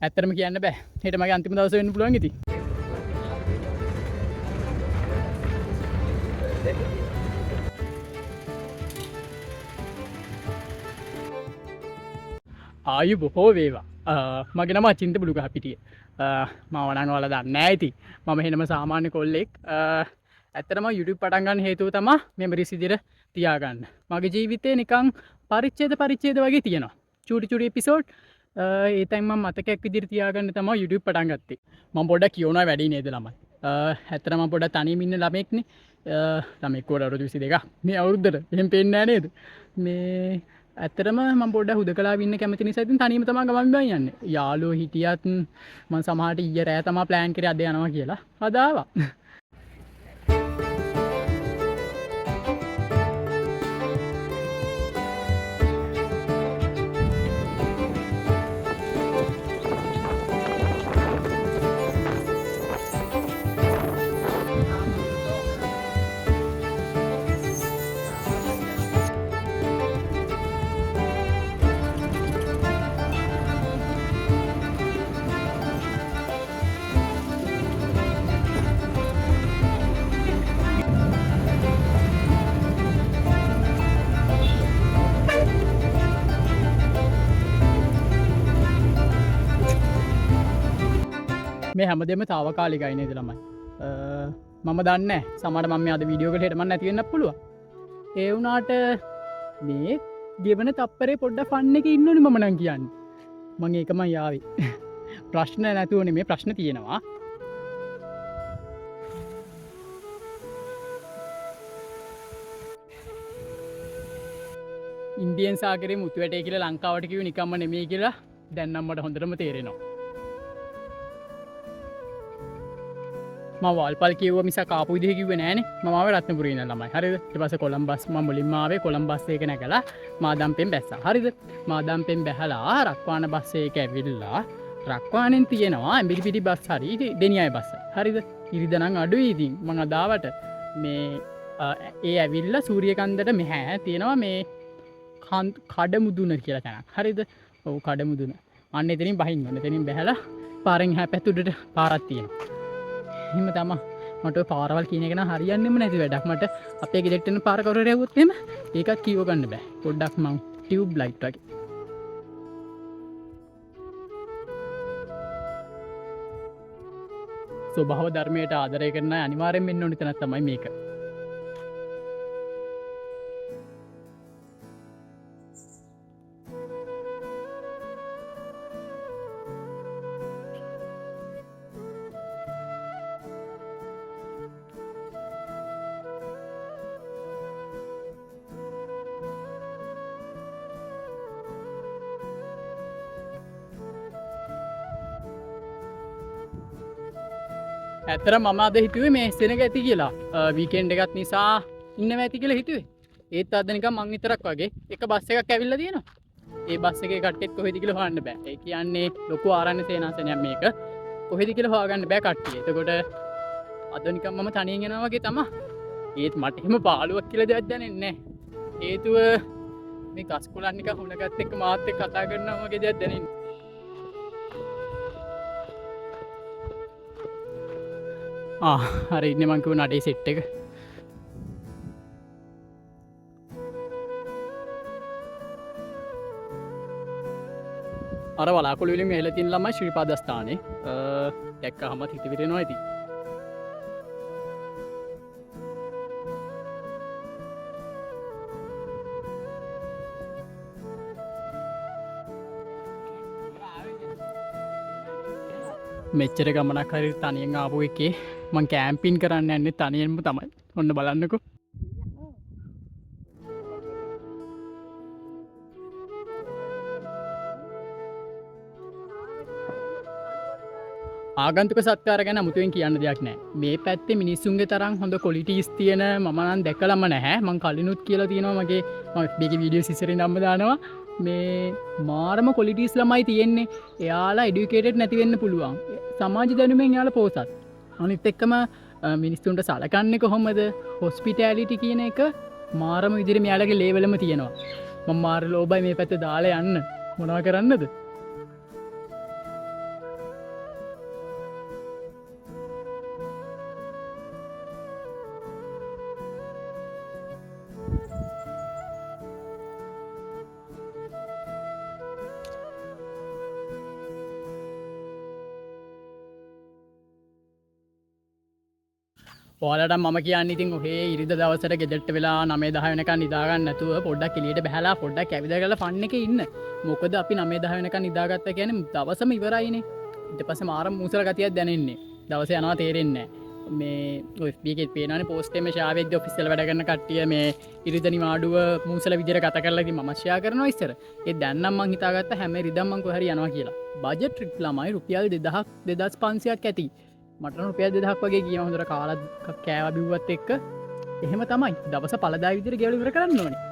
ඇත්තටම කියන්න බෑ. හෙට මගේ අන්තිම දවස වෙන්න පුළුවන් ඉතින්. ආයු බොහෝ වේවා. මගේ නම අචින්ත බුලුගහපිටිය. මම නම් ඔයාලා දන්නේ නැහැ ඉතින්. මම එහෙනම සාමාන්‍ය කොල්ලෙක්. ඇත්තටම YouTube පටන් ගන්න හේතුව තමයි මෙමරිස් විදිහට තියාගන්න. මගේ ජීවිතේ නිකන් පරිච්ඡේද වගේ තියෙනවා. චූටි එපිසෝඩ් ඒ තැන් මම මතකයක් විදිහට තියාගන්න තමයි YouTube පටන් ගත්තේ. මම පොඩ්ඩක් කියවනවා වැඩි නේද ළමයි. ඇත්තටම මම පොඩ්ඩක් තනියම ඉන්න ළමෙක්නේ. ළමෙක් වල අවුරුදු 22ක්. මේ අවුරුද්දට එහෙම පේන්නේ නැහැ නේද? මේ ඇත්තටම මම පොඩ්ඩක් හුදකලාව ඉන්න කැමති නිසා ඉතින් තනියම තමයි ගමන් බිමන් යන්නේ. යාළුවෝ හිටියත් මම සමහරට ඊයේ රෑ තමයි ප්ලෑන් කරේ අද යනවා කියලා. අද ආවා. මේ හැමදේම తాවකාලිකයි නේද ළමයි. මම දන්නේ සමහර මම මේ අද වීඩියෝ එකකට හෙට මම නැති වෙන්නත් පුළුවන්. ඒ වුණාට මේ ගෙවන තප්පරේ පොඩ්ඩක් ෆන් එකේ ඉන්න ඕනේ මම නම් කියන්නේ. මම ඒකමයි ආවේ. ප්‍රශ්න නැතුව නෙමෙයි ප්‍රශ්න තියෙනවා. ඉන්දියන් සාගරේ මුතු වැටේ කියලා ලංකාවට කිව්ව නිකම්ම නෙමෙයි කියලා දැන් නම් මට හොඳටම තේරෙනවා. මම වල්පල් කිව්ව මිසක් ආපු විදිහ කිව්වේ නෑනේ. මම ආවේ රත්නපුරේ ඉඳන් ළමයි. හරිද? ඊට පස්සේ කොළඹස් මම මුලින්ම ආවේ කොළඹ බස් එක නැගලා මාදම්පෙන් බැස්සා. හරිද? මාදම්පෙන් බැහැලා රක්වාන බස් එක ඇවිල්ලා රක්වානෙන් තියෙනවා ඇඹිලිපිටි බස් හරි දෙනියයි බස්. හරිද? ඉරිද නම් අඩුයි ඉතින්. මම අදාවට මේ ඒ ඇවිල්ලා සූරියකන්දට මෙහා තියෙනවා මේ කඩමුදුන කියලා තැනක්. හරිද? ඔව් කඩමුදුන. අන්න එතනින් බහින්න ඕනේ. එතනින් බැහැලා පාරෙන් එහා පැත්තට පාරක් තියෙනවා. එහෙම තමයි මට පාරවල් කියන එක නම් හරියන්නේම නැති වැඩක්. මට අපේ ගෙදරට එන පාර කවුරු හරි ආවොත් එහෙම ඒකත් කියව ගන්න බෑ. පොඩ්ඩක් මං ටියුබ් ලයිට් වගේ. ස්වභාව ධර්මයට ආදරය කරන අය අනිවාර්යෙන් වෙන්න ඕන තැනක් තමයි මේක. ඇත්තට මම අද හිතුවේ මේ සෙනග ඇති කියලා. වීකෙන්ඩ් එකක් නිසා ඉන්නවා ඇති කියලා හිතුවේ. ඒත් අද නිකන් මං විතරක් වගේ එක බස් එකක් ඇවිල්ලා තියෙනවා. ඒ බස් එකේ කට්ටියත් කොහෙද කියලා හොයන්න බෑ. ඒ කියන්නේ ලොකු ආරණ්‍ය සේනාසනයක් මේක. කොහෙද කියලා හොයාගන්න බෑ කට්ටිය. එතකොට අද නිකන් මම තනියෙන් යනවා වගේ තමයි. ඒත් මට එහෙම පාළුවක් කියලා දෙයක් දැනෙන්නේ නැහැ. හේතුව මේ කස්කොලන් නිකන් හුණගත් එක්ක මාත් එක්ක කතා කරනවා වගේ දෙයක් දැනෙන්නේ. හරි ඉන්නේ මං කිව්ව නඩේ සෙට් එක. අර වලාකුළු වලින් මෙහෙලා තියෙන ළමයි ශ්‍රීපාද ස්ථානේ. දැක්කහම හිත විරෙනවා ඉතින්. මෙච්චර ගමනක් හරි තනියෙන් ආපු එකේ මං කැම්පින් කරන්න යන්නේ තනියෙන්ම තමයි. ඔන්න බලන්නකෝ. ආගන්තුක සත්කාර ගැන අමුතුවෙන් කියන්න දෙයක් නැහැ. මේ පැත්තේ මිනිස්සුන්ගේ තරම් හොඳ ක්වොලිටිස් තියෙන මම නම් දැකලම නැහැ. මං කලිනුත් කියලා තියෙනවා මගේ මම FB එකේ වීඩියෝස් ඉස්සරින් නම් දානවා. මේ මාරම ක්වොලිටිස් ළමයි තියෙන්නේ. එයාලා এডুকেටඩ් නැති වෙන්න පුළුවන්. සමාජ දැනුමෙන් එයාලා පොසත්. අනිත් එක්කම මිනිස්සුන්ට සලකන්නේ කොහොමද? හොස්පිටැලිටි කියන එක මාරම විදිහට මෙයාලගේ ලේවලම තියෙනවා. මම මාර ලෝබයි මේ පැත්තේ දාලා යන්න. මොනවා කරන්නද? ඔයාලට මම කියන්නේ ඉතින් ඔහේ ඉරිද දවසට ගෙදරට වෙලා 9-10 වෙනකන් නිදාගන්න නැතුව පොඩ්ඩක් එළියට බහැලා පොඩ්ඩක් ඇවිද ගලා ෆන් එකේ ඉන්න. මොකද අපි 9-10 වෙනකන් නිදාගත්ත කියන්නේ දවසම ඉවරයිනේ. ඊට පස්සේ මාරම මූසල ගතියක් දැනෙන්නේ. දවසේ යනවා තේරෙන්නේ නැහැ. මේ FB එකේ පේනවනේ පෝස්ට් එකේ ෂාවෙද්දී ඔෆිස් වල වැඩ කරන කට්ටිය මේ ඉරිද නිවාඩුව මූසල විදියට ගත කරලා ඉතින් මම ෂෙයා කරනවා ඉස්සර. ඒ දැන් නම් මං හිතාගත්ත හැම ඉරිදම් මං කොහරි යනවා කියලා. බජට් ට්‍රිප් ළමයි රුපියල් 2000 2500ක් ඇති. මට රුපියල් 2000ක් වගේ ගියම හොඳට කාලා කෑවා බිව්වත් එක්ක එහෙම තමයි දවස පළදායි විදිහට ගෙවලා ඉවර කරන්න ඕනේ.